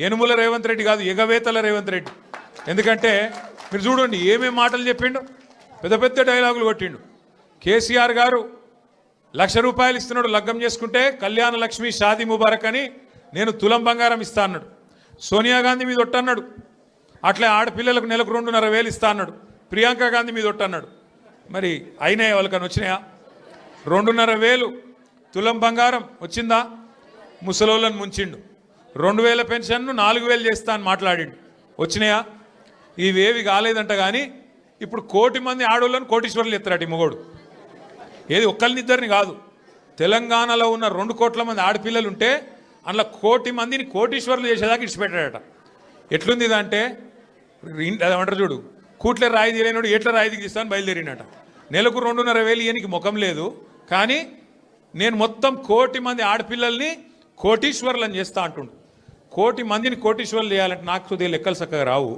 యనుమల రేవంత్ రెడ్డి కాదు, ఎగవేతల రేవంత్ రెడ్డి. ఎందుకంటే మీరు చూడండి ఏమేం మాటలు చెప్పిండు, పెద్ద పెద్ద డైలాగులు కొట్టిండు. కేసీఆర్ గారు 1,00,000 రూపాయలు ఇస్తున్నాడు లగ్గం చేసుకుంటే, కళ్యాణ లక్ష్మి షాదీ ముబారక్ అని నేను తులం బంగారం ఇస్తా అన్నాడు. సోనియా గాంధీ మీద ఒట్టన్నాడు, అట్లా ఆడపిల్లలకు నెలకు 2,500 ఇస్తా అన్నాడు. ప్రియాంక గాంధీ మీద ఒట్టన్నాడు. మరి అయినాయా వాళ్ళకని వచ్చినాయా? 2,500 తులం బంగారం వచ్చిందా? ముసలోళ్ళని ముంచిండు. 2,000 పెన్షన్ను 4,000 చేస్తా అని మాట్లాడిండు. వచ్చినాయా? ఇవేవి కాలేదంట. కానీ ఇప్పుడు 1,00,000 మంది ఆడోళ్ళని కోటీశ్వర్లు ఎత్తారట ఈ మొగోడు. ఏది ఒక్కరినిద్దరిని కాదు, తెలంగాణలో ఉన్న 2 కోట్ల మంది ఆడపిల్లలు ఉంటే అందులో 1,00,000 మందిని కోటీశ్వర్లు చేసేదాకా ఇడిచిపెట్టాడట. ఎట్లుంది ఇదంటే అదేమంటారు చూడు, కూట్లే రాయి తీయలేనాడు ఎట్లా రాయి దిగిస్తాను బయలుదేరినట. నెలకు 2,500 ఈయనకి ముఖం లేదు. కానీ నేను మొత్తం 1,00,000 మంది ఆడపిల్లల్ని కోటీశ్వర్లను చేస్తా అంటుండు. 1,00,000 మందిని కోటీశ్వర్లు చేయాలంటే నాకు కొద్దిగా లెక్కలు చక్కగా రావు.